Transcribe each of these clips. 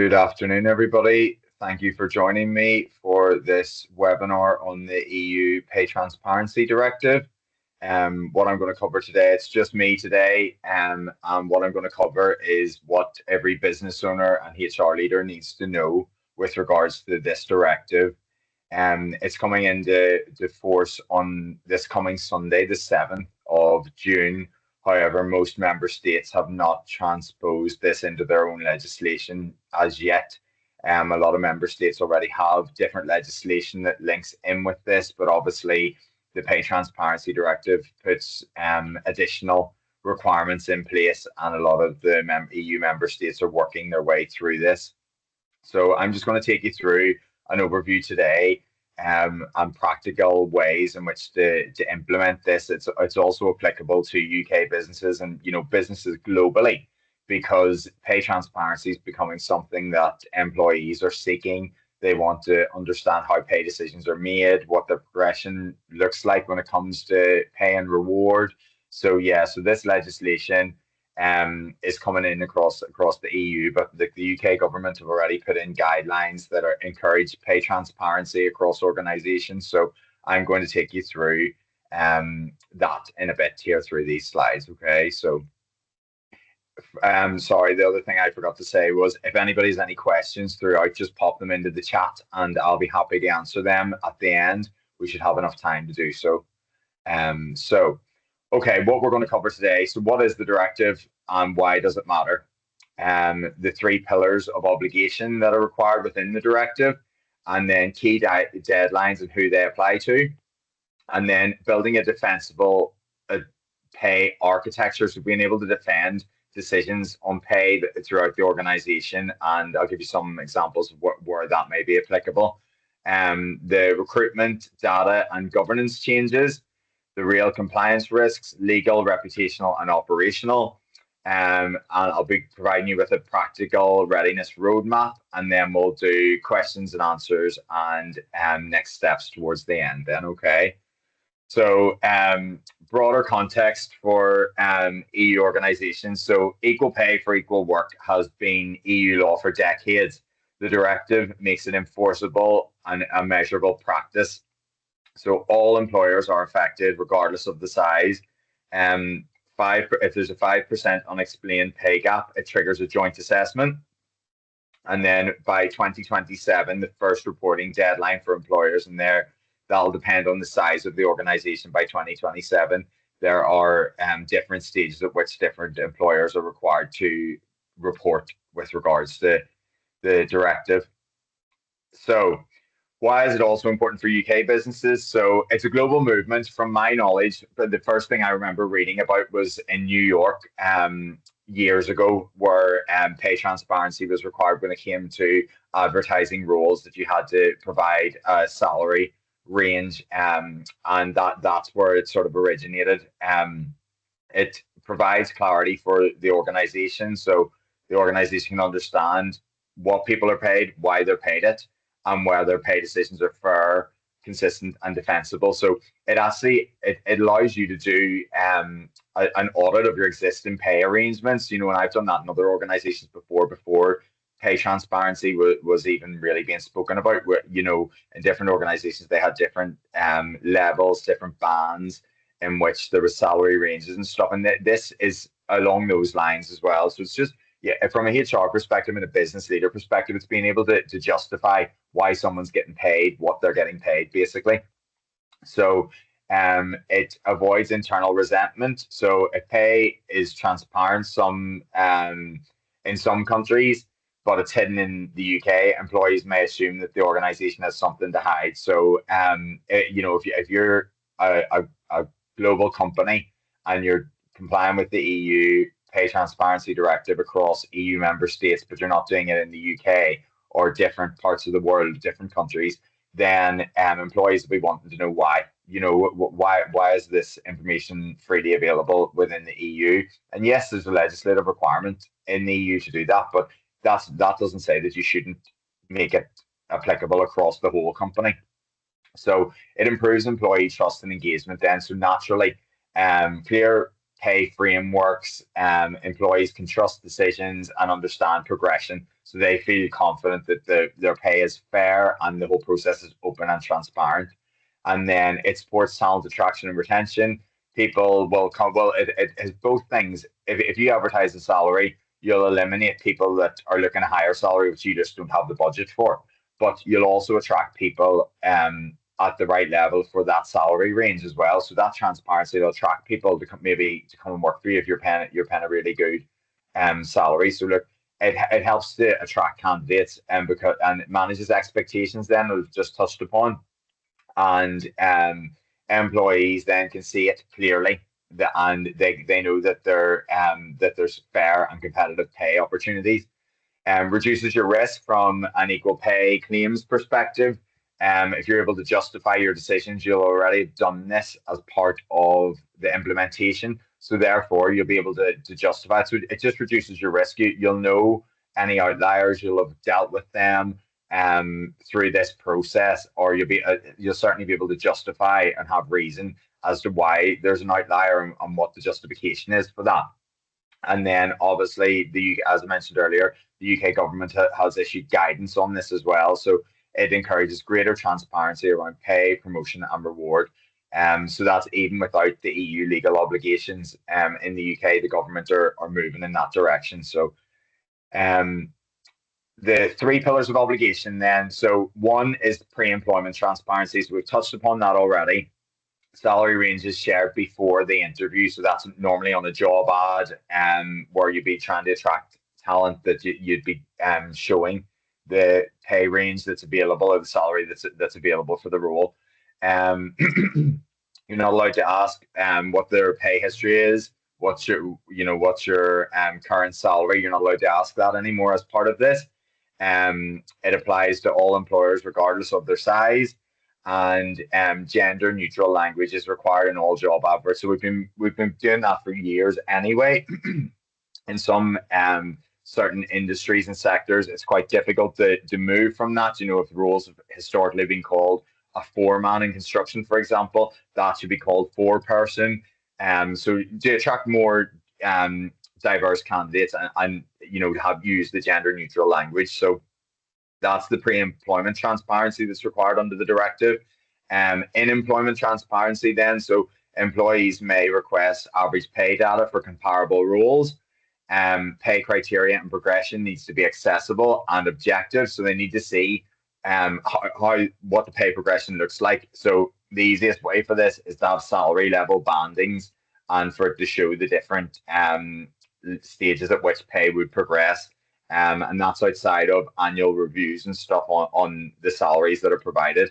Good afternoon, everybody. Thank you for joining me for this webinar on the EU Pay Transparency Directive. What I'm going to cover today, it's just me today, and what I'm going to cover is what every business owner and HR leader needs to know with regards to this directive. It's coming into force on this coming Sunday, the 7th of June. However, most member states have not transposed this into their own legislation as yet. A lot of member states already have different legislation that links in with this, but obviously the Pay Transparency Directive puts additional requirements in place, and a lot of the EU member states are working their way through this. So I'm just going to take you through an overview today and practical ways in which to implement this. It's also applicable to UK businesses and businesses globally, because pay transparency is becoming something that employees are seeking. They want to understand how pay decisions are made, what the progression looks like when it comes to pay and reward. So so this legislation is coming in across the EU, but the UK government have already put in guidelines that encourage pay transparency across organisations. So I'm going to take you through that in a bit here through these slides. Okay, so sorry, the other thing I forgot to say was if anybody has any questions throughout, just pop them into the chat and I'll be happy to answer them at the end. We should have enough time to do so. Okay, what we're going to cover today. So what is the directive and why does it matter? The three pillars of obligation that are required within the directive, and then key deadlines and who they apply to, and then building a defensible pay architecture, so being able to defend decisions on pay throughout the organization. And I'll give you some examples of where that may be applicable. The recruitment, data and governance changes, the real compliance risks, legal, reputational, and operational. And I'll be providing you with a practical readiness roadmap, and then we'll do questions and answers and next steps towards the end then, okay? So broader context for EU organizations. So equal pay for equal work has been EU law for decades. The directive makes it enforceable and a measurable practice. So all employers are affected regardless of the size. If there's a 5% unexplained pay gap, it triggers a joint assessment. And then by 2027, the first reporting deadline for employers, and that'll depend on the size of the organization. By 2027, there are different stages at which different employers are required to report with regards to the directive. So why is it also important for UK businesses? So it's a global movement. From my knowledge, but the first thing I remember reading about was in New York years ago, where pay transparency was required when it came to advertising roles, that you had to provide a salary range, and that's where it sort of originated. It provides clarity for the organization, so the organization can understand what people are paid, why they're paid it, and whether pay decisions are fair, consistent, and defensible. So it allows you to do an audit of your existing pay arrangements. And I've done that in other organizations before pay transparency was even really being spoken about. Where, in different organizations, they had different levels, different bands in which there was salary ranges and stuff. And this is along those lines as well. So it's just, from a HR perspective and a business leader perspective, it's being able to justify why someone's getting paid, what they're getting paid, basically. So it avoids internal resentment. So if pay is transparent in some countries, but it's hidden in the UK, employees may assume that the organization has something to hide. So if you're a global company and you're complying with the EU Pay Transparency Directive across EU member states, but you're not doing it in the UK or different parts of the world, different countries, then employees will be wanting to know why. Why is this information freely available within the EU? And yes, there's a legislative requirement in the EU to do that, but that doesn't say that you shouldn't make it applicable across the whole company. So it improves employee trust and engagement then. So naturally, clear pay frameworks, employees can trust decisions and understand progression. so they feel confident that their pay is fair and the whole process is open and transparent. And then it supports talent attraction and retention. People will come, well, it has both things. If you advertise a salary, you'll eliminate people that are looking at higher salary, which you just don't have the budget for. But you'll also attract people at the right level for that salary range as well. So that transparency will attract people to come, maybe to come and work for you if you're paying a really good salary. So look, it helps to attract candidates and because and it manages expectations then we've just touched upon, and employees then can see it clearly, and they know that that there's fair and competitive pay opportunities. Reduces your risk from an equal pay claims perspective. If you're able to justify your decisions, you'll already have done this as part of the implementation. So therefore, you'll be able to justify it. So it just reduces your risk. You'll know any outliers. You'll have dealt with them through this process, or you'll certainly be able to justify and have reason as to why there's an outlier and what the justification is for that. And then obviously, as I mentioned earlier, the UK government has issued guidance on this as well. So it encourages greater transparency around pay, promotion, and reward. So that's even without the EU legal obligations. In the UK, the government are moving in that direction. So the three pillars of obligation then. So one is pre-employment transparency. So we've touched upon that already. Salary ranges shared before the interview. So that's normally on a job ad, where you'd be trying to attract talent, that you'd be showing the pay range that's available or the salary that's available for the role. You're not allowed to ask what their pay history is, what's your current salary. You're not allowed to ask that anymore as part of this. It applies to all employers regardless of their size, and gender neutral language is required in all job adverts. So we've been doing that for years anyway. In some certain industries and sectors, it's quite difficult to move from that. If roles have historically been called a foreman in construction, for example, that should be called four-person. So to attract more diverse candidates and have used the gender neutral language. So that's the pre-employment transparency that's required under the directive. In employment transparency then, so employees may request average pay data for comparable roles. Pay criteria and progression needs to be accessible and objective. So they need to see what the pay progression looks like. So the easiest way for this is to have salary level bandings and for it to show the different stages at which pay would progress. And that's outside of annual reviews and stuff on the salaries that are provided.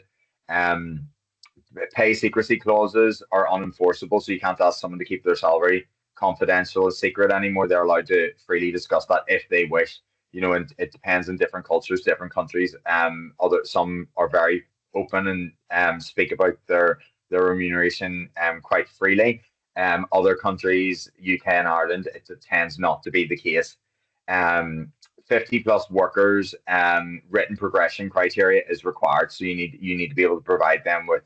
Pay secrecy clauses are unenforceable, so you can't ask someone to keep their salary confidential or secret anymore. They're allowed to freely discuss that if they wish. And it depends on different cultures, different countries. Some are very open and speak about their remuneration quite freely. Other countries, UK and Ireland, it tends not to be the case. 50 plus workers, written progression criteria is required. So you need to be able to provide them with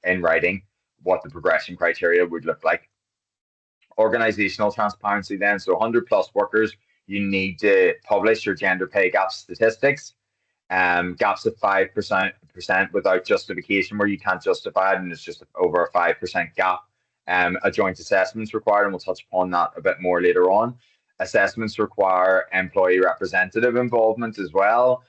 in writing what the progression criteria would look like. Organizational transparency then. So 100 plus workers, you need to publish your gender pay gap statistics. Gaps of 5% without justification, where you can't justify it and it's just over a 5% gap. A joint assessment is required, and we'll touch upon that a bit more later on. Assessments require employee representative involvement as well.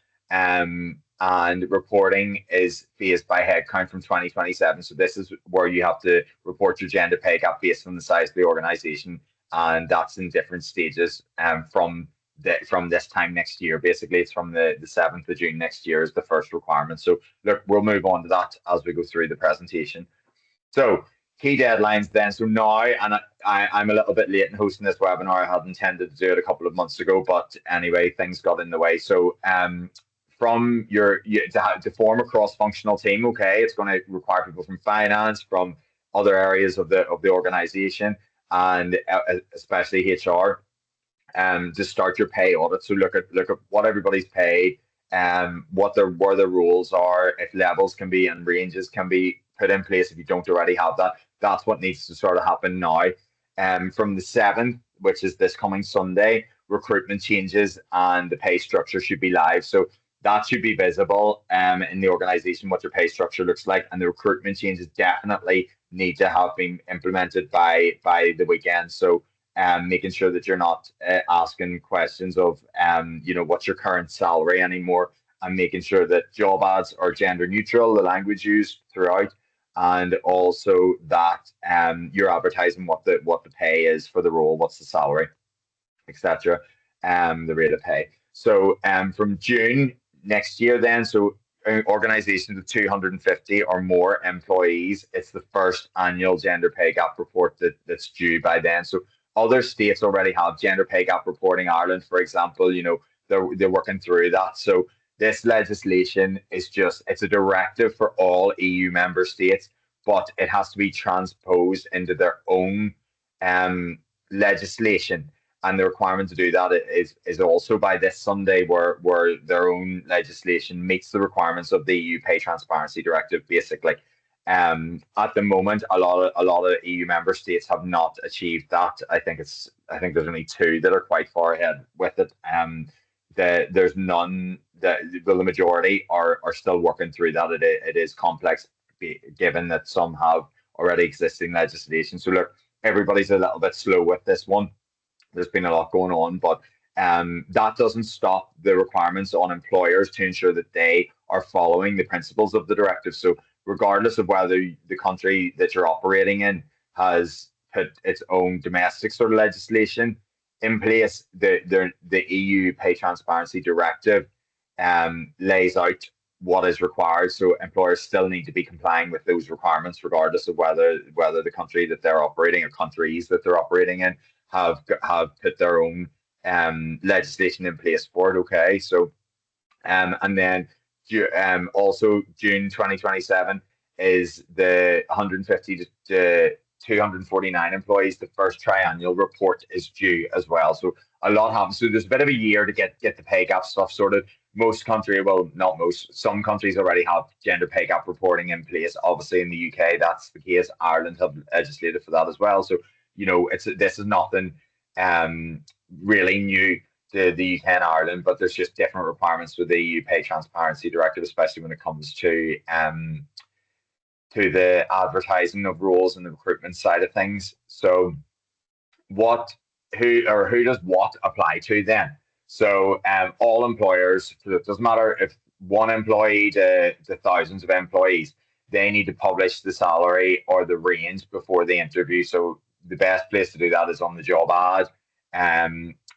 And reporting is phased by headcount from 2027. So this is where you have to report your gender pay gap based on the size of the organization, and that's in different stages from this time next year. Basically, it's from the 7th of June next year is the first requirement. So look, we'll move on to that as we go through the presentation. So key deadlines then. So now, and I'm a little bit late in hosting this webinar. I had intended to do it a couple of months ago, but anyway, things got in the way. So from to form a cross-functional team, okay, it's going to require people from finance, from other areas of the organization, and especially HR, to start your pay audit. So look at what everybody's paid, where the rules are, if levels can be and ranges can be put in place if you don't already have that. That's what needs to sort of happen now. From the 7th, which is this coming Sunday, recruitment changes and the pay structure should be live. So that should be visible in the organization, what your pay structure looks like, and the recruitment changes definitely need to have been implemented by the weekend. So making sure that you're not asking questions of what's your current salary anymore, and making sure that job ads are gender neutral, the language used throughout, and also that you're advertising what the pay is for the role, what's the salary, etc. The rate of pay. So from June next year, then, so organizations with 250 or more employees, it's the first annual gender pay gap report that's due by then. So other states already have gender pay gap reporting. Ireland, for example, they're working through that. So this legislation is it's a directive for all EU member states, but it has to be transposed into their own legislation. And the requirement to do that is also by this Sunday, where their own legislation meets the requirements of the EU Pay Transparency Directive, basically. At the moment, a lot of EU member states have not achieved that. I think there's only two that are quite far ahead with it. There's none that, well, the majority are still working through that. It is complex, given that some have already existing legislation. So look, everybody's a little bit slow with this one. There's been a lot going on, but that doesn't stop the requirements on employers to ensure that they are following the principles of the directive. So regardless of whether the country that you're operating in has put its own domestic sort of legislation in place, the EU Pay Transparency Directive lays out what is required. So employers still need to be complying with those requirements, regardless of whether the country that they're operating or countries that they're operating in have put their own legislation in place for it. Okay, so and then also June 2027 is the 150 to 249 employees. The first triennial report is due as well. So a lot happens. So there's a bit of a year to get the pay gap stuff sorted. Not most, some countries already have gender pay gap reporting in place. Obviously, in the UK, that's the case. Ireland have legislated for that as well. So this is nothing really new to the UK and Ireland, but there's just different requirements with the EU Pay Transparency Directive, especially when it comes to the advertising of roles and the recruitment side of things. So who does what apply to then? So all employers, so it doesn't matter if one employee to thousands of employees, they need to publish the salary or the range before the interview. So the best place to do that is on the job ad,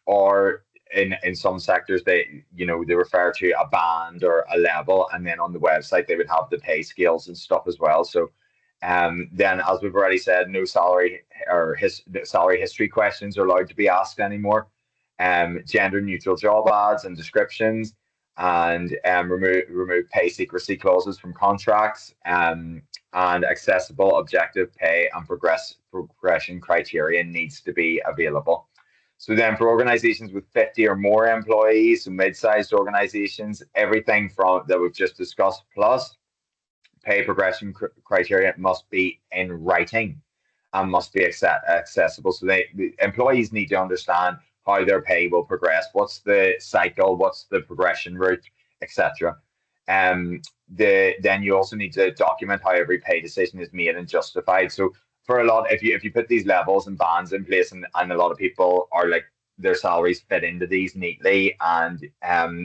or in some sectors they refer to a band or a level, and then on the website they would have the pay scales and stuff as well. So then, as we've already said, no salary or salary history questions are allowed to be asked anymore. Gender neutral job ads and descriptions, and remove pay secrecy clauses from contracts, and accessible objective pay and progression criteria needs to be available. So then for organizations with 50 or more employees, so mid-sized organizations, everything from that we've just discussed, plus pay progression criteria must be in writing and must be accessible. So the employees need to understand how their pay will progress, what's the cycle, what's the progression route, etc. Then you also need to document how every pay decision is made and justified. So for a lot, if you put these levels and bands in place, and a lot of people are like, their salaries fit into these neatly, and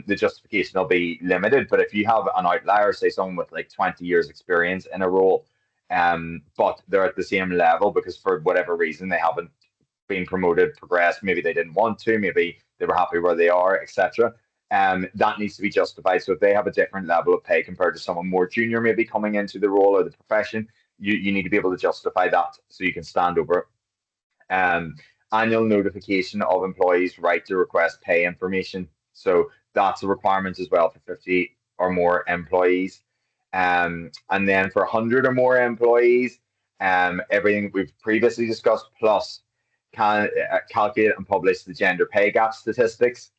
the justification will be limited. But if you have an outlier, say someone with like 20 years experience in a role, but they're at the same level because for whatever reason they haven't been promoted, progressed, maybe they didn't want to, maybe they were happy where they are, etc. That needs to be justified. So if they have a different level of pay compared to someone more junior, maybe coming into the role or the profession, you need to be able to justify that so you can stand over it. Annual notification of employees' right to request pay information. So that's a requirement as well for 50 or more employees. And then for 100 or more employees, everything we've previously discussed, plus can calculate and publish the gender pay gap statistics.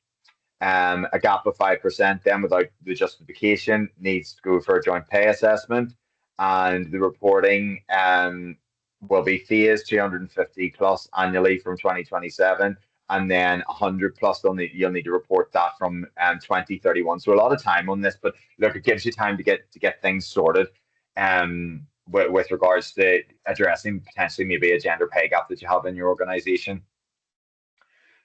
A gap of 5% then without the justification needs to go for a joint pay assessment, and the reporting will be phased 250 plus annually from 2027, and then 100 plus, you'll need to report that from 2031. So a lot of time on this, but look, it gives you time to get things sorted with regards to addressing potentially maybe a gender pay gap that you have in your organization.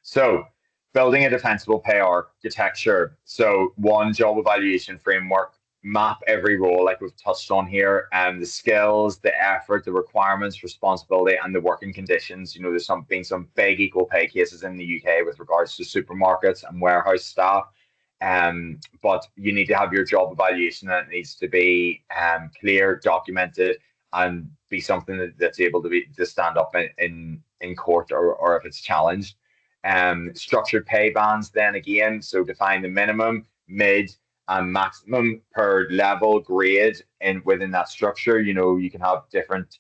So building a defensible pay architecture. So one, job evaluation framework, map every role like we've touched on here, and the skills, the effort, the requirements, responsibility, and the working conditions. There's been some big equal pay cases in the UK with regards to supermarkets and warehouse staff. But you need to have your job evaluation, and it needs to be clear, documented, and be something that's able to stand up in court, or if it's challenged. Structured pay bands, then again, so define the minimum, mid, and maximum per level grade within that structure. You can have different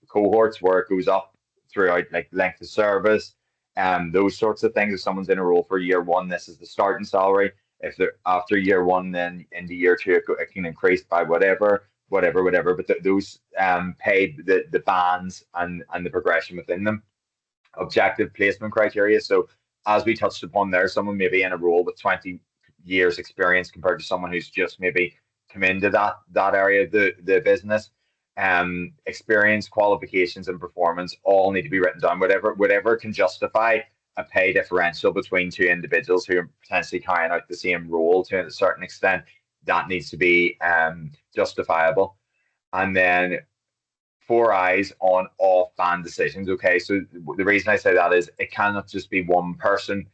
cohorts where it goes up throughout, like length of service, those sorts of things. If someone's in a role for year one, this is the starting salary. If they're after year one, then into year two, it can increase by whatever. But those pay, the bands and the progression within them. Objective placement criteria. So as we touched upon there, someone may be in a role with 20 years experience compared to someone who's just maybe come into that area of the business. Experience, qualifications, and performance all need to be written down. Whatever can justify a pay differential between two individuals who are potentially carrying out the same role to a certain extent, that needs to be justifiable. And then 4 eyes on off-band decisions. Okay, so the reason I say that is it cannot just be one person.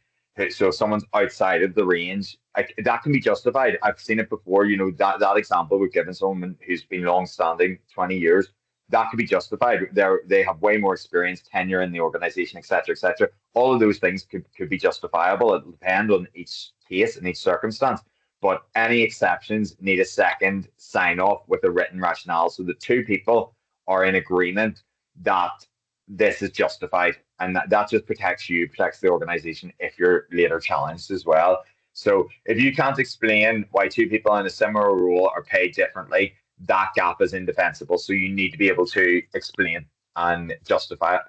So if someone's outside of the range, that can be justified. I've seen it before. That example we've given someone who's been long-standing, 20 years, that could be justified. They have way more experience, tenure in the organization, etc., etc. All of those things could be justifiable. It depends on each case and each circumstance. But any exceptions need a second sign-off with a written rationale, so the two people are in agreement that this is justified, and that just protects the organization if you're later challenged as well. So if you can't explain why two people in a similar role are paid differently, that gap is indefensible. So you need to be able to explain and justify it.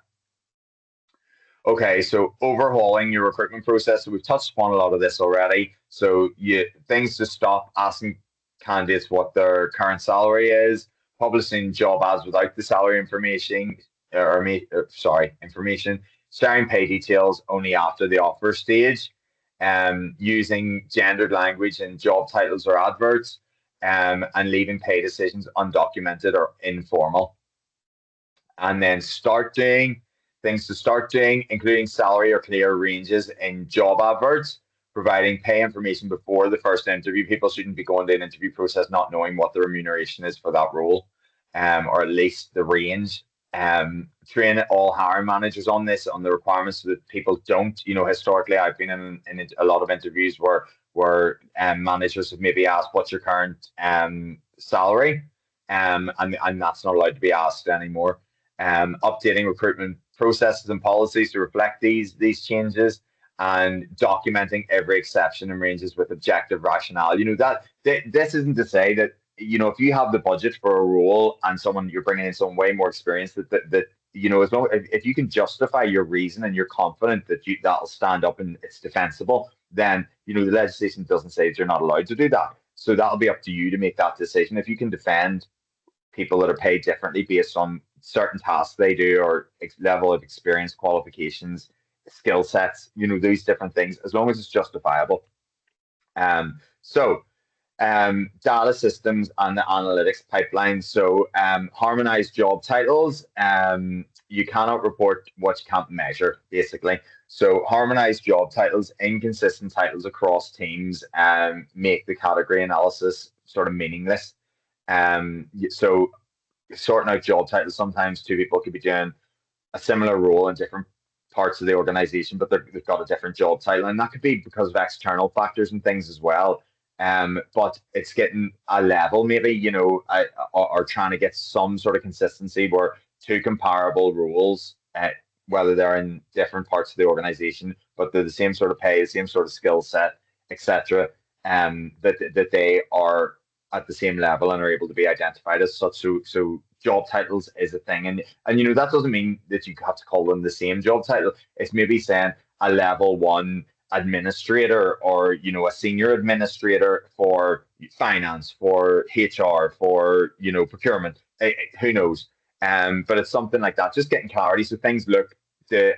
Okay, so overhauling your recruitment process. So we've touched upon a lot of this already. So things to stop asking candidates what their current salary is, publishing job ads without the salary information, information, sharing pay details only after the offer stage, using gendered language in job titles or adverts, and leaving pay decisions undocumented or informal. And then things to start doing, including salary or clear ranges in job adverts, providing pay information before the first interview. People shouldn't be going to an interview process not knowing what the remuneration is for that role, or at least the range. Train all hiring managers on this, on the requirements, so that people don't. Historically, I've been in a lot of interviews where managers have maybe asked, "What's your current salary?" And that's not allowed to be asked anymore. Updating recruitment processes and policies to reflect these changes, and documenting every exception and ranges with objective rationale. This isn't to say that if you have the budget for a role and you're bringing in someone way more experienced, that as long if you can justify your reason and you're confident that that'll stand up and it's defensible, then the legislation doesn't say that you're not allowed to do that. So that'll be up to you to make that decision. If you can defend people that are paid differently based on certain tasks they do, or level of experience, qualifications, skill sets, these different things, as long as it's justifiable. Data systems and the analytics pipeline. So harmonized job titles. You cannot report what you can't measure, basically. So harmonized job titles, inconsistent titles across teams, make the category analysis sort of meaningless. So sorting out job titles, sometimes two people could be doing a similar role in different parts of the organization, but they've got a different job title, and that could be because of external factors and things as well. But it's getting a level, maybe, or trying to get some sort of consistency where two comparable roles, whether they're in different parts of the organization, but they're the same sort of pay, the same sort of skill set, etc., that they are at the same level and are able to be identified as such. So job titles is a thing, and that doesn't mean that you have to call them the same job title. It's maybe saying a level one administrator, or a senior administrator for finance, for HR, for procurement. Who knows? But it's something like that, just getting clarity so things look to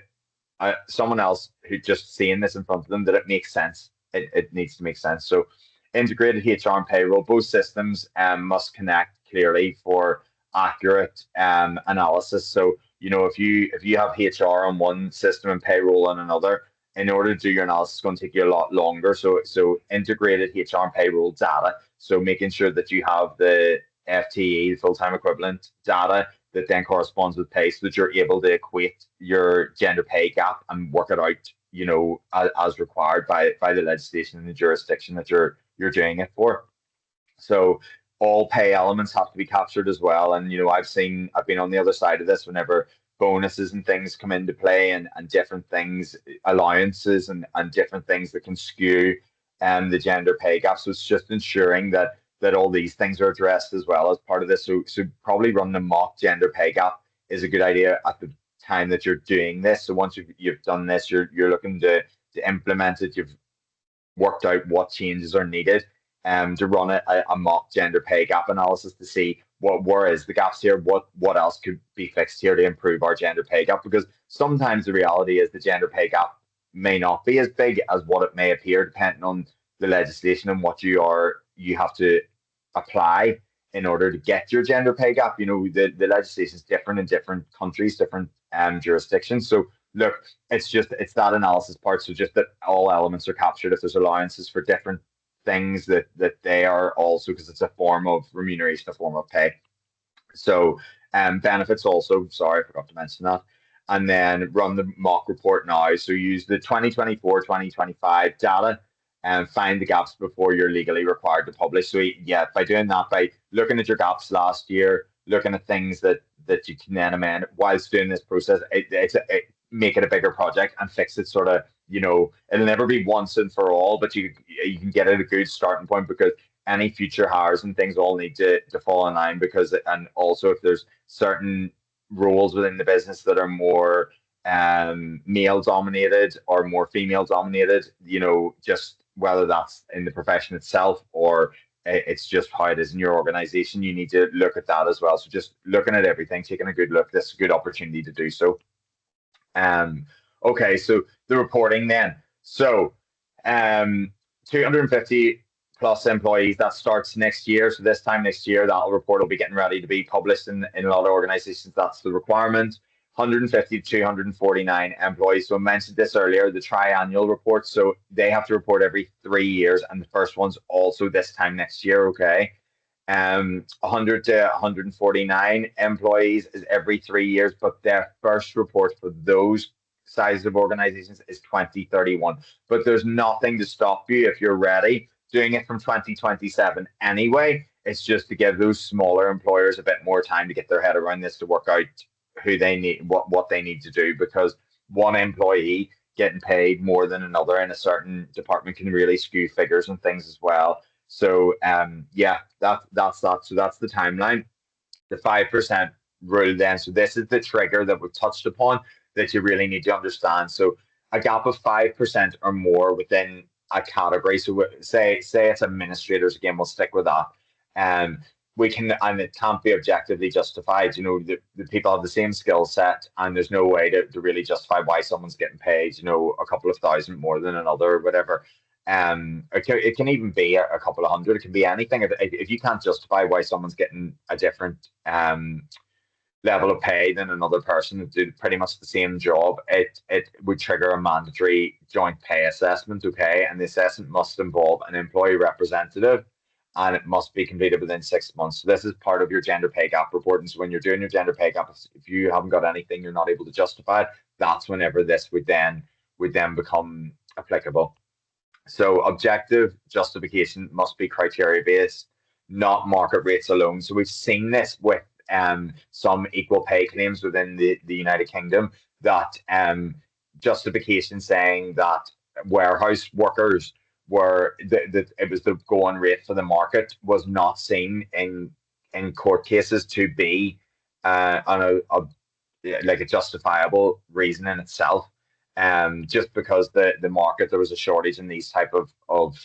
someone else who just seeing this in front of them, that it makes sense. It needs to make sense. So integrated HR and payroll, both systems must connect clearly for accurate analysis. So if you have HR on one system and payroll on another, in order to do your analysis, it's going to take you a lot longer. So integrated HR and payroll data. So making sure that you have the FTE, full-time equivalent data, that then corresponds with pay, so that you're able to equate your gender pay gap and work it out, as required by the legislation in the jurisdiction that you're doing it for. So all pay elements have to be captured as well. And I've been on the other side of this whenever bonuses and things come into play, and different things, allowances and different things that can skew the gender pay gap. So it's just ensuring that all these things are addressed as well as part of this. So probably run the mock gender pay gap is a good idea at the time that you're doing this. So once you've done this, you're looking to implement it. You've worked out what changes are needed, to run a mock gender pay gap analysis to see where is the gaps here, what else could be fixed here to improve our gender pay gap. Because sometimes the reality is the gender pay gap may not be as big as what it may appear, depending on the legislation and what you have to apply in order to get your gender pay gap. The legislation is different in different countries, different jurisdictions. So look, it's that analysis part. So just that all elements are captured. If there's allowances for different things, that they are also, because it's a form of remuneration, a form of pay. So benefits also, sorry, I forgot to mention that. And then run the mock report now. So use the 2024-2025 data and find the gaps before you're legally required to publish. So yeah, by doing that, by looking at your gaps last year, looking at things that you can then amend whilst doing this process, make it a bigger project and fix it sort of, it'll never be once and for all, but you can get it a good starting point, because any future hires and things all need to fall in line. And also if there's certain roles within the business that are more male dominated or more female dominated, just whether that's in the profession itself or it's just how it is in your organization, you need to look at that as well. So just looking at everything, taking a good look, this is a good opportunity to do so. Okay, so the reporting then. So 250 plus employees, that starts next year. So this time next year, that report will be getting ready to be published in a lot of organizations. That's the requirement. 150 to 249 employees. So I mentioned this earlier, the triennial report. So they have to report every 3 years, and the first one's also this time next year. Okay. 100 to 149 employees is every 3 years, but their first report for those sizes of organizations is 2031. But there's nothing to stop you, if you're ready, doing it from 2027 anyway. It's just to give those smaller employers a bit more time to get their head around this, to work out who they need, what they need to do, because one employee getting paid more than another in a certain department can really skew figures and things as well. So yeah, that's that. So that's the timeline. The 5% rule then. So this is the trigger that we've touched upon that you really need to understand. So a gap of 5% or more within a category. So say it's administrators, again, we'll stick with that. We can, and it can't be objectively justified. The people have the same skill set, and there's no way to really justify why someone's getting paid, a couple of thousand more than another or whatever. It can even be a couple of hundred. It can be anything. If you can't justify why someone's getting a different level of pay than another person that did pretty much the same job, it would trigger a mandatory joint pay assessment. Okay, and the assessment must involve an employee representative, and it must be completed within 6 months. So this is part of your gender pay gap reporting. So when you're doing your gender pay gap, if you haven't got anything, you're not able to justify it, that's whenever this would then become applicable. So objective justification must be criteria based, not market rates alone. So we've seen this with some equal pay claims within the United Kingdom, that justification saying that warehouse workers were that it was the going rate for the market was not seen in court cases to be on a like a justifiable reason in itself. just because the market, there was a shortage in these type of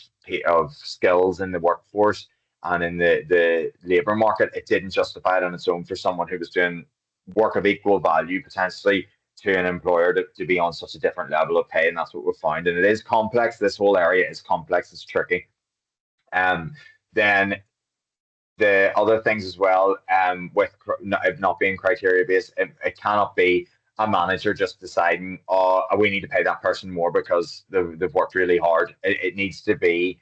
skills in the workforce and in the labor market. It didn't justify it on its own for someone who was doing work of equal value potentially to an employer to be on such a different level of pay, and that's what we found. And it is complex. This whole area is complex. It's tricky. Then the other things as well, with it not being criteria based, it cannot be a manager just deciding, oh, we need to pay that person more because they've worked really hard. It needs to be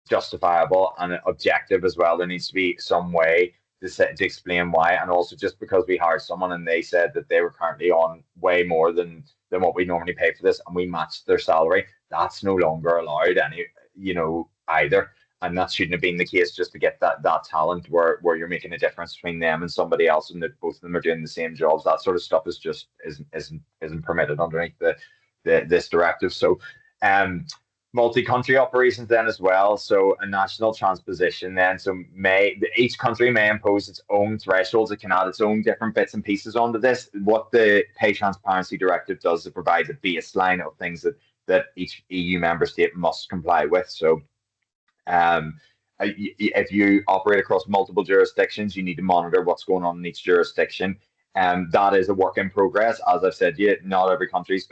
justifiable and objective as well. There needs to be some way to explain why. And also, just because we hired someone and they said that they were currently on way more than what we normally pay for this, and we matched their salary, that's no longer allowed either. And that shouldn't have been the case, just to get that talent where you're making a difference between them and somebody else, and that both of them are doing the same jobs. That sort of stuff is just isn't permitted underneath this directive. So multi-country operations then as well. So a national transposition then. So each country may impose its own thresholds. It can add its own different bits and pieces onto this. What the Pay Transparency Directive does, it provides a baseline of things that each EU member state must comply with. So if you operate across multiple jurisdictions, you need to monitor what's going on in each jurisdiction. That is a work in progress. As I've said, not every country's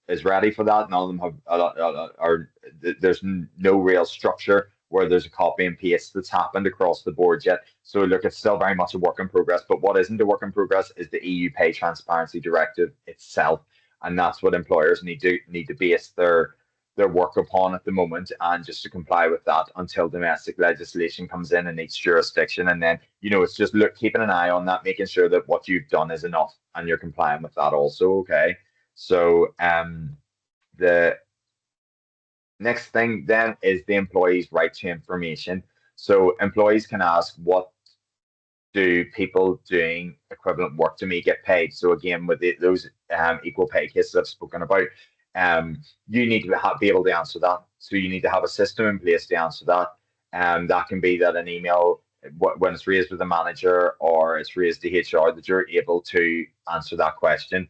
is ready for that. None of them there's no real structure where there's a copy and paste that's happened across the board yet. So look, it's still very much a work in progress. But what isn't a work in progress is the EU Pay Transparency Directive itself, and that's what employers need to base their work upon at the moment, and just to comply with that until domestic legislation comes in each jurisdiction. And then it's just keeping an eye on that, making sure that what you've done is enough and you're complying with that also. Okay, so the next thing then is the employee's right to information. So employees can ask, what do people doing equivalent work to me get paid? So again, with those equal pay cases I've spoken about, you need to be able to answer that. So you need to have a system in place to answer that. That can be that an email, when it's raised with the manager or it's raised to HR, that you're able to answer that question.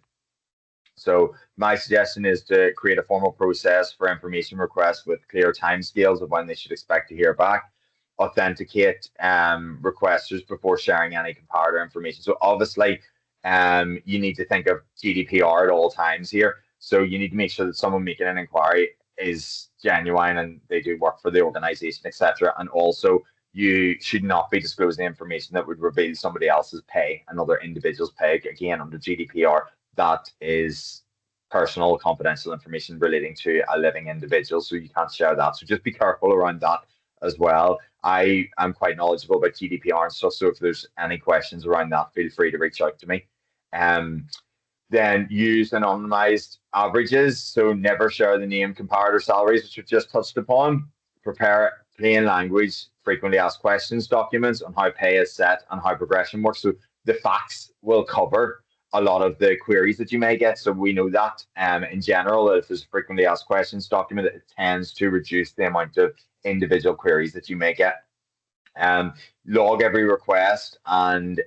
So my suggestion is to create a formal process for information requests with clear timescales of when they should expect to hear back. Authenticate requesters before sharing any comparator information. So obviously, you need to think of GDPR at all times here. So you need to make sure that someone making an inquiry is genuine and they do work for the organization, etc. And also, you should not be disclosing information that would reveal somebody else's pay, another individual's pay. Again, under GDPR, that is personal, confidential information relating to a living individual, so you can't share that. So just be careful around that as well. I am quite knowledgeable about GDPR and stuff, so if there's any questions around that, feel free to reach out to me. Then use anonymized averages, so never share the name, comparator salaries, which we've just touched upon. Prepare plain language, frequently asked questions documents on how pay is set and how progression works. So the facts will cover a lot of the queries that you may get. So we know that in general, if there's a frequently asked questions document, it tends to reduce the amount of individual queries that you may get. Log every request and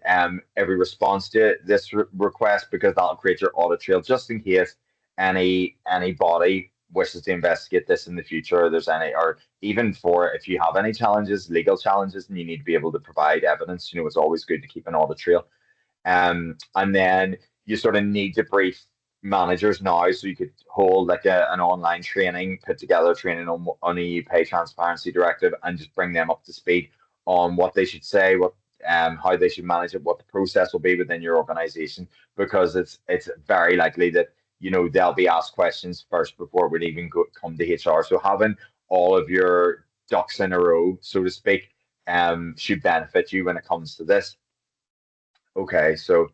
every response to this request, because that'll create your audit trail, just in case anybody wishes to investigate this in the future, or there's any, or even for if you have any challenges, legal challenges, and you need to be able to provide evidence. It's always good to keep an audit trail. And then you sort of need to brief managers now, so you could hold like an online training, put together training on EU Pay Transparency Directive, and just bring them up to speed on what they should say, what how they should manage it, what the process will be within your organization, because it's very likely that they'll be asked questions first before it would even come to HR. So having all of your ducks in a row, so to speak, should benefit you when it comes to this. Okay, so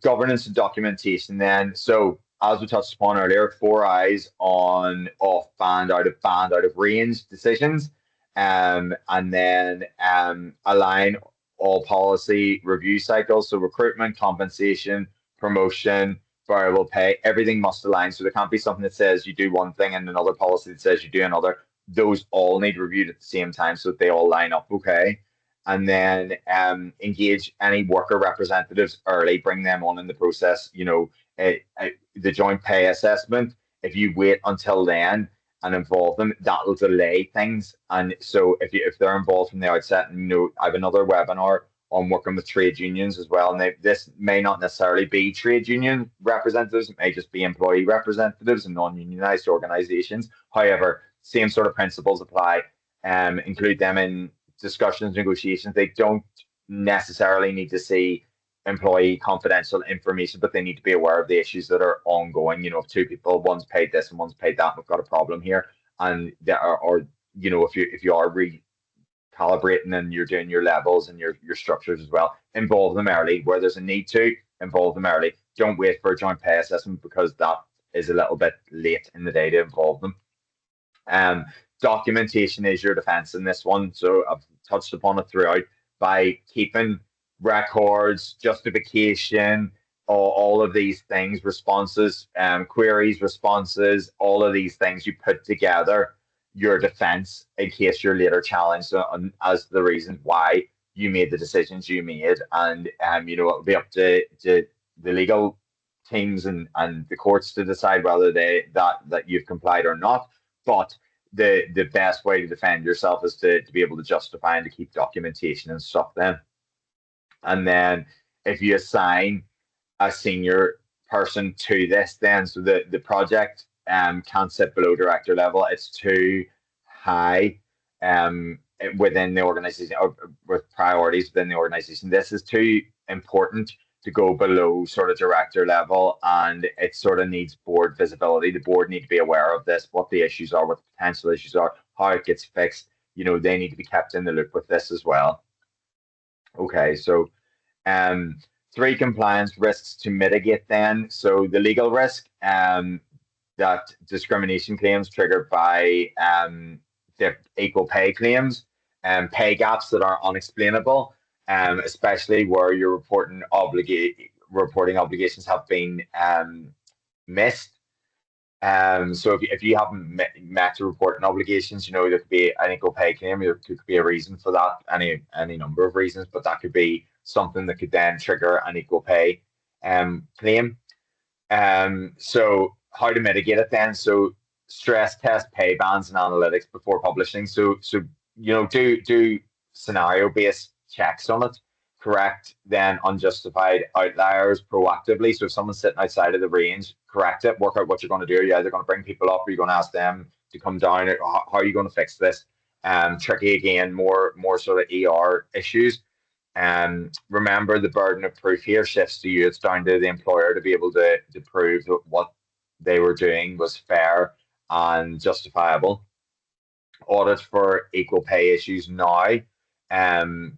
governance and documentation then. So as we touched upon earlier, 4 eyes on off band, out of range decisions, and then align all policy review cycles. So recruitment, compensation, promotion, variable pay, everything must align. So there can't be something that says you do one thing and another policy that says you do another. Those all need reviewed at the same time so that they all line up. Okay. And then engage any worker representatives early, bring them on in the process. the joint pay assessment, if you wait until then and involve them, that'll delay things. And so if they're involved from the outset, and I have another webinar on working with trade unions as well, and this may not necessarily be trade union representatives, it may just be employee representatives and non-unionized organizations. However, same sort of principles apply. Include them in discussions, negotiations. They don't necessarily need to see employee confidential information, but they need to be aware of the issues that are ongoing. If two people, one's paid this and one's paid that, and we've got a problem here, and there are, or if you are recalibrating and you're doing your levels and your structures as well, involve them early where there's a need to. Involve them early. Don't wait for a joint pay assessment, because that is a little bit late in the day to involve them. Documentation is your defense in this one, so I've touched upon it throughout. By keeping records, justification, all of these things, responses, queries, responses, all of these things, you put together your defense in case you're later challenged as the reason why you made the decisions you made. And it'll be up to the legal teams and the courts to decide whether that you've complied or not. But the best way to defend yourself is to be able to justify and to keep documentation and stuff then. And then if you assign a senior person to this, then so the project can't sit below director level. It's too high within the organization, or with priorities within the organization. This is too important to go below sort of director level, and it sort of needs board visibility. The board need to be aware of this, what the issues are, what the potential issues are, how it gets fixed. They need to be kept in the loop with this as well. Okay, so 3 compliance risks to mitigate then. So the legal risk, that discrimination claims triggered by the equal pay claims, pay gaps that are unexplainable, especially where your reporting obligations have been missed. So if you haven't met your reporting obligations, there could be an equal pay claim. There could be a reason for that, any number of reasons, but that could be something that could then trigger an equal pay claim. So how to mitigate it then? So stress test pay bands and analytics before publishing. So do scenario based checks on it. Correct then unjustified outliers proactively. So if someone's sitting outside of the range, correct it. Work out what you're going to do. You're either going to bring people up, or you're going to ask them to come down. Or how are you going to fix this? Tricky again, more sort of ER issues. Remember, the burden of proof here shifts to you. It's down to the employer to be able to prove that what they were doing was fair and justifiable. Audit for equal pay issues now,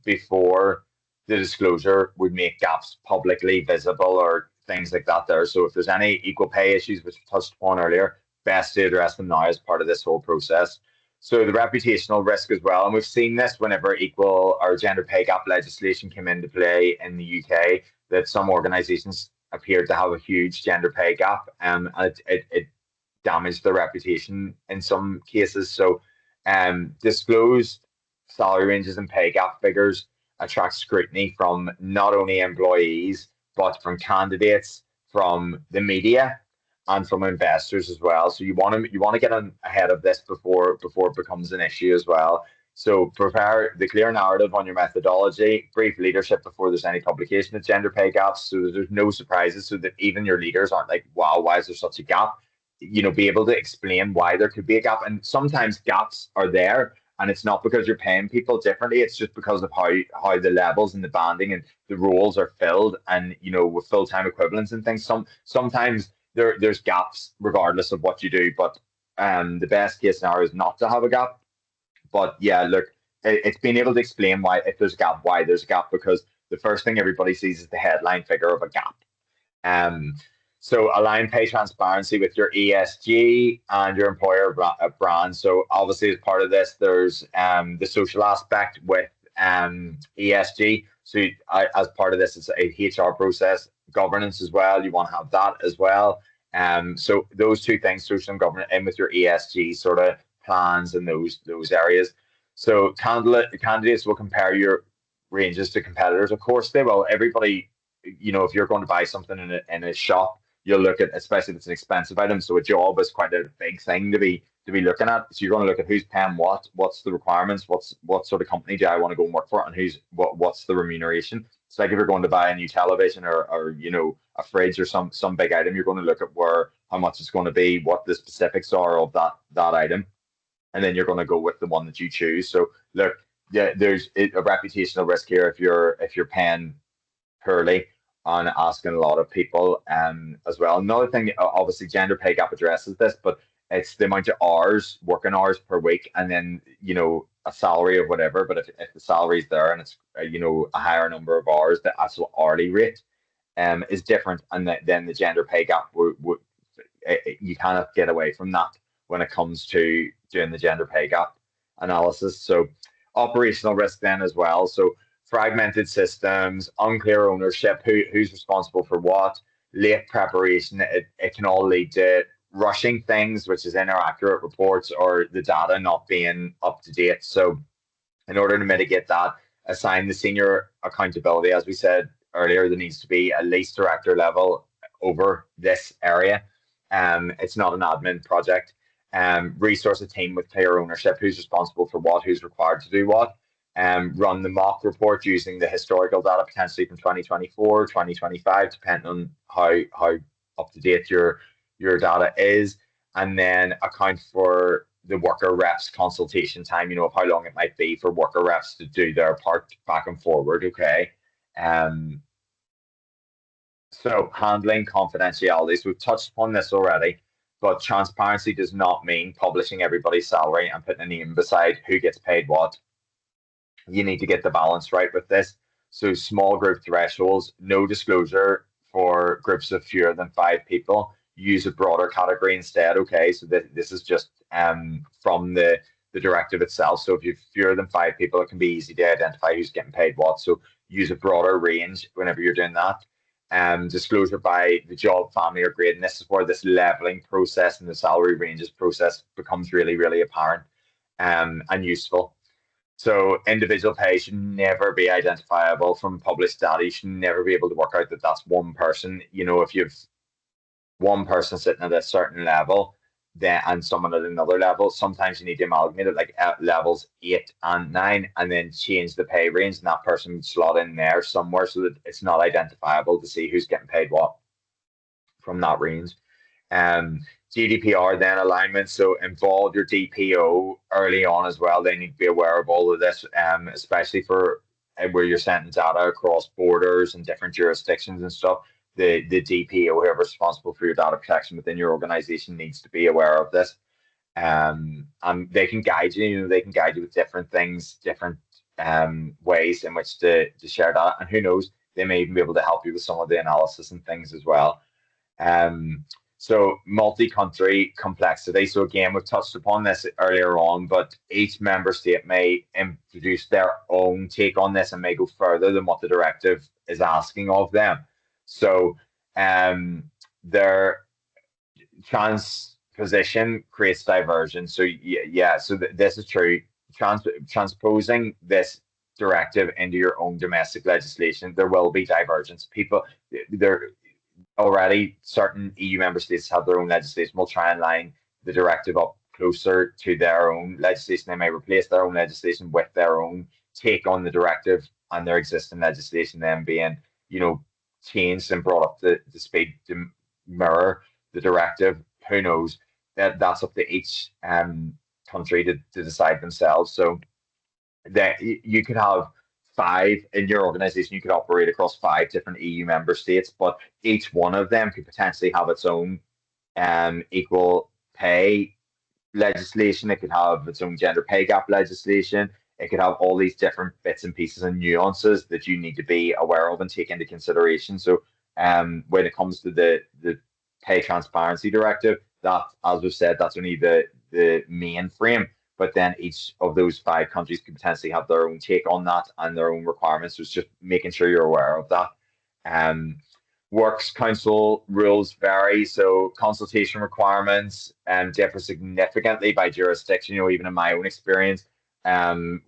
before the disclosure would make gaps publicly visible or things like that there. So if there's any equal pay issues, which we touched upon earlier, best to address them now as part of this whole process. So the reputational risk as well, and we've seen this whenever equal or gender pay gap legislation came into play in the UK, that some organisations appeared to have a huge gender pay gap, and it damaged their reputation in some cases. So disclosed salary ranges and pay gap figures attract scrutiny from not only employees, but from candidates, from the media, and from investors as well. So you want to get ahead of this before it becomes an issue as well. So prepare the clear narrative on your methodology, brief leadership before there's any publication of gender pay gaps, so there's no surprises, so that even your leaders aren't like, wow, why is there such a gap? Be able to explain why there could be a gap. And sometimes gaps are there, and it's not because you're paying people differently, it's just because of how the levels and the banding and the roles are filled, and with full-time equivalents and things. Sometimes there's gaps regardless of what you do, but the best case scenario is not to have a gap. But yeah, look, it's being able to explain why, if there's a gap, why there's a gap, because the first thing everybody sees is the headline figure of a gap. So align pay transparency with your ESG and your employer brand. So obviously, as part of this, there's the social aspect with ESG. So as part of this, it's a HR process, governance as well. You want to have that as well. So those two things, social and governance, in with your ESG sort of plans in those areas. So candidates will compare your ranges to competitors. Of course they will. Everybody, if you're going to buy something in a shop, you'll look at, especially if it's an expensive item. So a job is quite a big thing to be looking at. So you're going to look at who's paying what's the requirements, what sort of company do I want to go and work for, and what's the remuneration. It's like if you're going to buy a new television or a fridge or some big item, you're going to look at where how much it's going to be, what the specifics are of that item, and then you're going to go with the one that you choose. So look, yeah, there's a reputational risk here if you're paying poorly on asking a lot of people as well. Another thing, obviously, gender pay gap addresses this, but it's the amount of hours, working hours per week, and then a salary of whatever. But if the salary's there and it's a higher number of hours, the actual hourly rate is different, and then the gender pay gap you cannot get away from that when it comes to doing the gender pay gap analysis. So operational risk then as well. So fragmented systems, unclear ownership, who's responsible for what, late preparation. It can all lead to rushing things, which is inaccurate reports or the data not being up to date. So in order to mitigate that, assign the senior accountability. As we said earlier, there needs to be at least director level over this area. It's not an admin project. Resource a team with clear ownership, who's responsible for what, who's required to do what. Run the mock report using the historical data, potentially from 2024, 2025, depending on how up to date your data is, and then account for the worker reps consultation time, of how long it might be for worker reps to do their part back and forward. Okay. So handling confidentiality. So we've touched upon this already, but transparency does not mean publishing everybody's salary and putting a name beside who gets paid what. You need to get the balance right with this. So small group thresholds, no disclosure for groups of fewer than 5 people. Use a broader category instead. Okay, so this is just from the directive itself. So if you've fewer than 5 people, it can be easy to identify who's getting paid what. So use a broader range whenever you're doing that. Disclosure by the job, family, or grade. And this is where this leveling process and the salary ranges process becomes really, really apparent and useful. So individual pay should never be identifiable from published data. You should never be able to work out that that's one person. If you've one person sitting at a certain level then and someone at another level, sometimes you need to amalgamate it, like at levels 8 and 9, and then change the pay range, and that person would slot in there somewhere so that it's not identifiable to see who's getting paid what from that range. GDPR then alignment, so involve your DPO early on as well. They need to be aware of all of this, especially for where you're sending data across borders and different jurisdictions and stuff. The DPO, whoever's responsible for your data protection within your organization, needs to be aware of this. And they can guide you. They can guide you with different things, different ways in which to share data. And who knows, they may even be able to help you with some of the analysis and things as well. So multi-country complexity. So again, we've touched upon this earlier on, but each member state may introduce their own take on this and may go further than what the directive is asking of them. So their transposition creates diversion. So yeah, so this is true. Transposing this directive into your own domestic legislation, there will be divergence. There already certain EU member states have their own legislation. Will try and line the directive up closer to their own legislation. They may replace their own legislation with their own take on the directive, and their existing legislation then being, changed and brought up to speed to mirror the directive. Who knows? That's up to each country to decide themselves. So that you could have 5 in your organization, you could operate across 5 different EU member states, but each one of them could potentially have its own equal pay legislation. It could have its own gender pay gap legislation. It could have all these different bits and pieces and nuances that you need to be aware of and take into consideration. So when it comes to the pay transparency directive, that, as we've said, that's only the main frame. But then each of those 5 countries could potentially have their own take on that and their own requirements. So it's just making sure you're aware of that. Works council rules vary, so consultation requirements differ significantly by jurisdiction. Even in my own experience,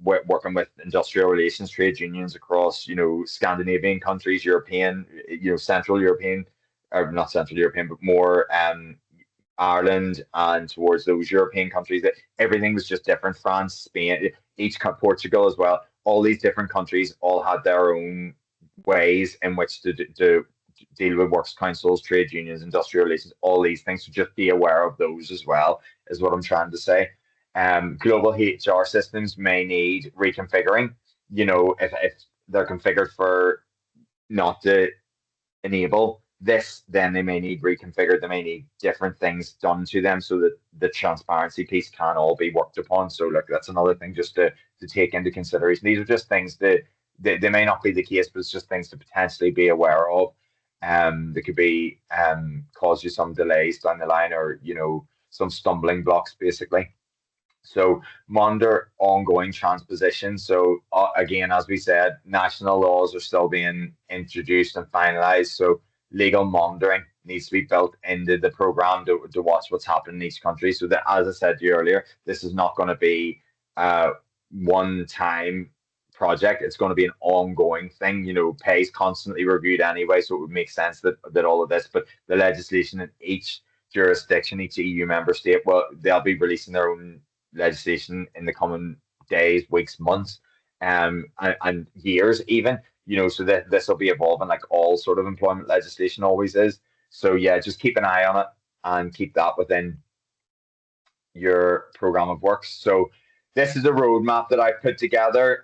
working with industrial relations trade unions across, Scandinavian countries, European, Central European or not Central European, but more Ireland and towards those European countries, that everything was just different. France, Spain, Portugal as well. All these different countries all had their own ways in which to deal with works councils, trade unions, industrial relations, all these things. So just be aware of those as well, is what I'm trying to say. Global HR systems may need reconfiguring. If they're configured for not to enable this, then they may need reconfigured. They may need different things done to them so that the transparency piece can all be worked upon. So, look, that's another thing just to take into consideration. These are just things that they may not be the case, but it's just things to potentially be aware of. That could be cause you some delays down the line, or some stumbling blocks, basically. So monitor ongoing transposition. So again, as we said, national laws are still being introduced and finalized. So legal monitoring needs to be built into the program to watch what's happening in each country. So that, as I said to you earlier, this is not going to be a one-time project. It's going to be an ongoing thing. Pay is constantly reviewed anyway, so it would make sense that all of this, but the legislation in each jurisdiction, each EU member state, well, they'll be releasing their own legislation in the coming days, weeks, months, and years even. So that this will be evolving like all sort of employment legislation always is. So yeah, just keep an eye on it and keep that within your program of works. So this is a roadmap that I put together.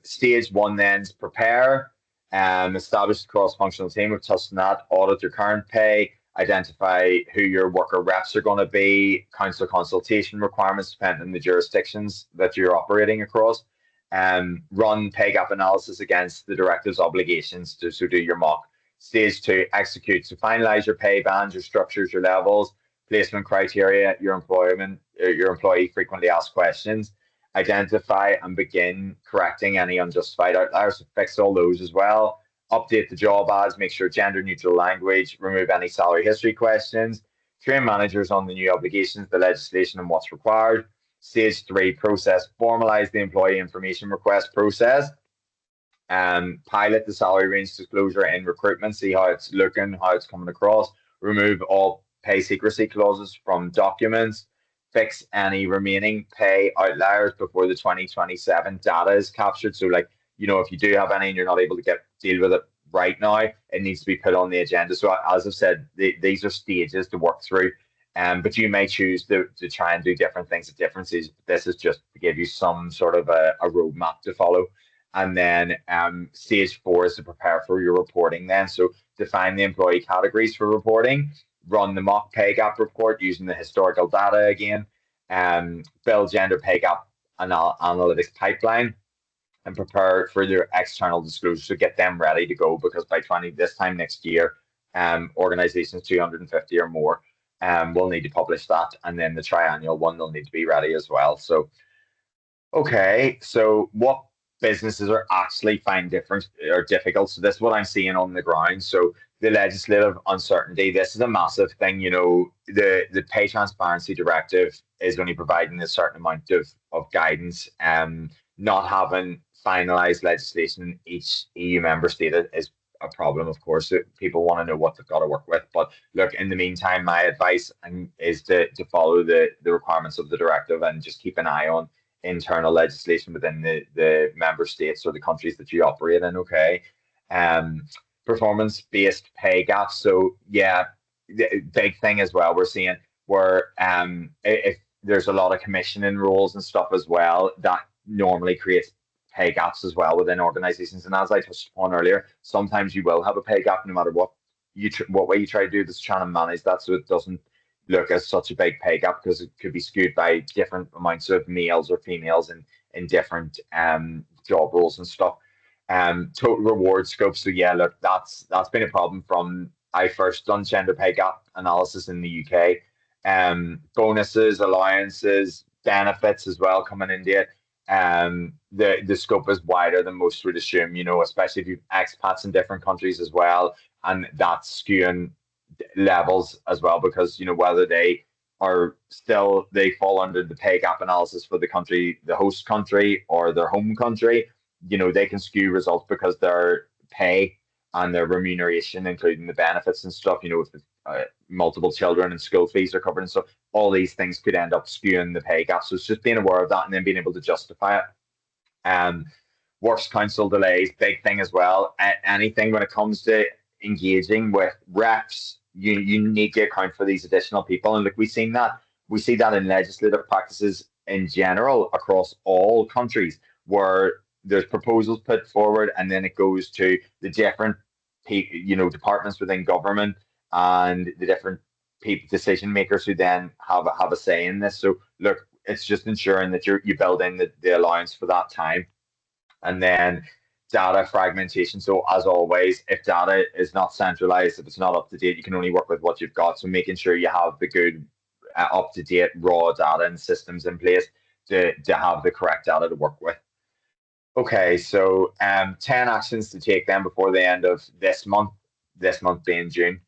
Stage one then is prepare, establish a cross-functional team. We've touched on that. Audit your current pay, identify who your worker reps are going to be, council consultation requirements depending on the jurisdictions that you're operating across, run pay gap analysis against the directive's obligations so do your mock. Stage two, execute. So finalize your pay bands, your structures, your levels, placement criteria, your employee frequently asked questions, identify and begin correcting any unjustified outliers, fix all those as well. Update the job ads, make sure gender neutral language, remove any salary history questions, train managers on the new obligations, the legislation and what's required. Stage three, process, formalize the employee information request process, pilot the salary range disclosure in recruitment, see how it's looking, how it's coming across, remove all pay secrecy clauses from documents, fix any remaining pay outliers before the 2027 data is captured. So if you do have any and you're not able to deal with it right now, it needs to be put on the agenda. So as I've said, these are stages to work through. But you may choose to try and do different things at different stages. This is just to give you some sort of a roadmap to follow. And then stage four is to prepare for your reporting then. So define the employee categories for reporting, run the mock pay gap report using the historical data again, build gender pay gap analytics pipeline, and prepare for your external disclosure. So get them ready to go, because by this time next year, organizations 250 or more will need to publish that. And then the triennial one, they'll need to be ready as well. So, okay, so what businesses are actually find different or difficult? So this is what I'm seeing on the ground. So the legislative uncertainty, this is a massive thing. The pay transparency directive is only providing a certain amount of guidance. Not having finalized legislation in each EU member state is a problem, of course. People want to know what they've got to work with. But look, in the meantime, my advice is to follow the requirements of the directive and just keep an eye on internal legislation within the member states or the countries that you operate in. Okay. Performance-based pay gaps. So yeah, the big thing as well we're seeing where if there's a lot of commissioning rules and stuff as well, that normally creates pay gaps as well within organizations. And as I touched upon earlier, sometimes you will have a pay gap no matter what way you try to do this, trying to manage that so it doesn't look as such a big pay gap, because it could be skewed by different amounts of males or females in different job roles and stuff. Total reward scope. So yeah, look, that's been a problem from I first done gender pay gap analysis in the UK. Bonuses, allowances, benefits as well coming into it. The scope is wider than most would assume, especially if you've expats in different countries as well, and that's skewing levels as well, because whether they fall under the pay gap analysis for the country, the host country, or their home country, they can skew results because their pay and their remuneration, including the benefits and stuff. If multiple children and school fees are covered and stuff, all these things could end up skewing the pay gap. So it's just being aware of that and then being able to justify it. Works council delays, big thing as well. Anything when it comes to engaging with reps, you need to account for these additional people. And look, we see that in legislative practices in general across all countries, where there's proposals put forward and then it goes to the different departments within government and the different people, decision makers, who then have a say in this. So look, it's just ensuring that you build in the allowance for that time. And then data fragmentation. So as always, if data is not centralized, if it's not up to date, you can only work with what you've got. So making sure you have the good up to date raw data and systems in place to have the correct data to work with. Okay, so 10 actions to take then before the end of this month being June.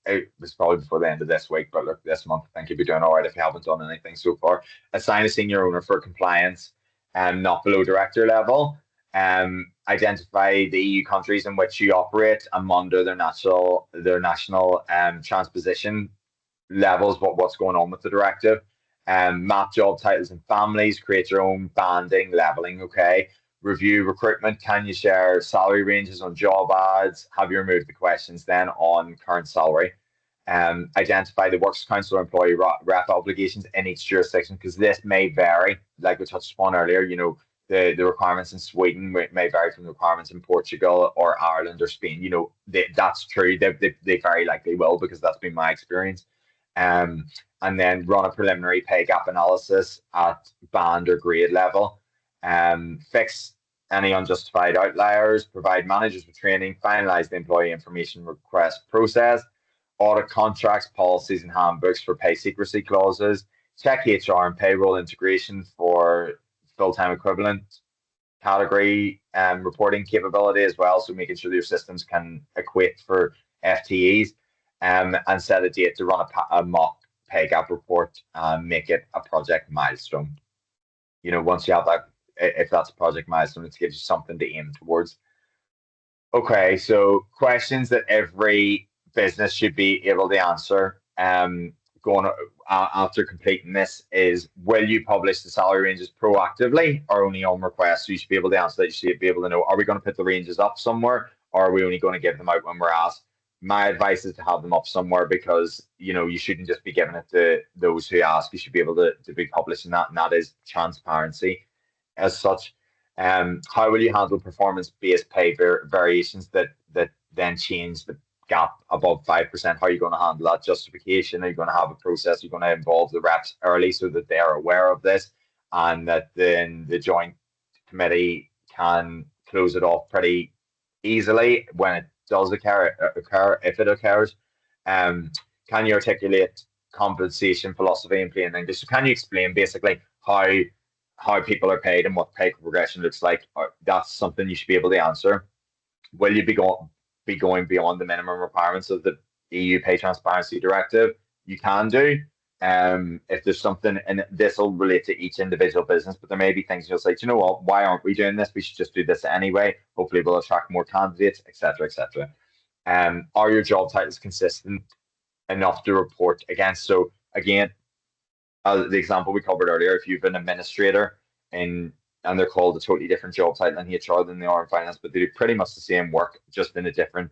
It was probably before the end of this week, but look, this month, I think you'll be doing all right if you haven't done anything so far. Assign a senior owner for compliance, not below director level. Identify the EU countries in which you operate and monitor their national transposition levels, what's going on with the directive. Map job titles and families, create your own banding, leveling, okay. Review recruitment. Can you share salary ranges on job ads? Have you removed the questions then on current salary? Identify the Works Council or employee rep obligations in each jurisdiction, because this may vary, like we touched upon earlier. The requirements in Sweden may vary from the requirements in Portugal or Ireland or Spain. That's true. They very likely will, because that's been my experience. And then run a preliminary pay gap analysis at band or grade level. Fix any unjustified outliers, provide managers with training, finalize the employee information request process, audit contracts, policies, and handbooks for pay secrecy clauses, check HR and payroll integration for full-time equivalent category reporting capability as well, so making sure that your systems can equate for FTEs, and set a date to run a mock pay gap report and make it a project milestone. Once you have that, if that's a project milestone, it gives you something to aim towards. Okay, so questions that every business should be able to answer going after completing this is: will you publish the salary ranges proactively or only on request? So you should be able to answer that. You should be able to know, are we going to put the ranges up somewhere, or are we only going to give them out when we're asked? My advice is to have them up somewhere, because you shouldn't just be giving it to those who ask. You should be able to be publishing that, and that is transparency as such. How will you handle performance-based pay variations that then change the gap above 5%? How are you going to handle that? Justification? Are you going to have a process? Are you going to involve the reps early so that they are aware of this, and that then the joint committee can close it off pretty easily when it does occur, if it occurs? Can you articulate compensation philosophy in plain English? So can you explain basically how people are paid and what pay progression looks like? That's something you should be able to answer. Will you be going beyond the minimum requirements of the EU Pay Transparency Directive? You can do. If there's something, and this will relate to each individual business, but there may be things you'll say, do you know what, why aren't we doing this? We should just do this anyway. Hopefully we'll attract more candidates, etc., etc. Are your job titles consistent enough to report against? So again, the example we covered earlier, if you have an administrator and they're called a totally different job title in HR than they are in finance, but they do pretty much the same work, just in a different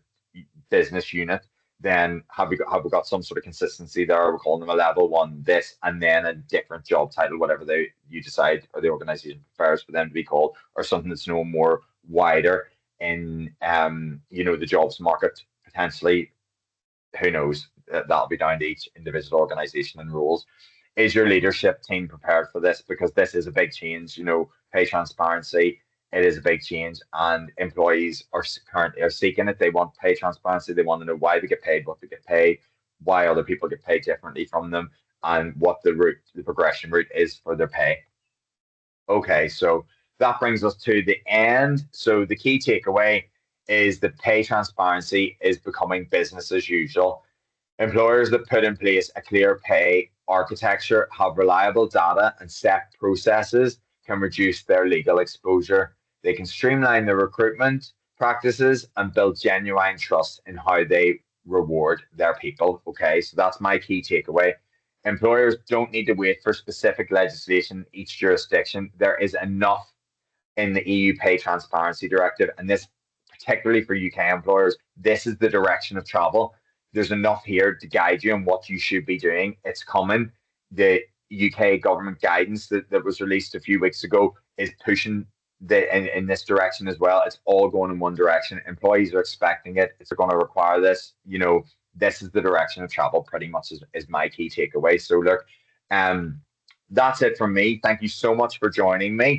business unit, then have we got some sort of consistency there? We're calling them a level one this, and then a different job title, whatever you decide or the organization prefers for them to be called, or something that's no more wider in the jobs market potentially. Who knows? That'll be down to each individual organization and rules. Is your leadership team prepared for this? Because this is a big change. Pay transparency, it is a big change, and employees are currently seeking it. They want pay transparency. They want to know why they get paid, what they get paid, why other people get paid differently from them, and what the progression route is for their pay. Okay, so that brings us to the end. So the key takeaway is that pay transparency is becoming business as usual. Employers that put in place a clear pay architecture, have reliable data and set processes, can reduce their legal exposure. They can streamline their recruitment, practices and build genuine trust in how they reward their people. Okay, so that's my key takeaway. Employers don't need to wait for specific legislation in each jurisdiction. There is enough in the EU Pay Transparency Directive, and this, particularly for UK employers, this is the direction of travel. There's enough here to guide you on what you should be doing. It's coming. The UK government guidance that was released a few weeks ago is pushing in this direction as well. It's all going in one direction. Employees are expecting it. It's going to require this. This is the direction of travel. Pretty much is my key takeaway. So look, that's it from me. Thank you so much for joining me.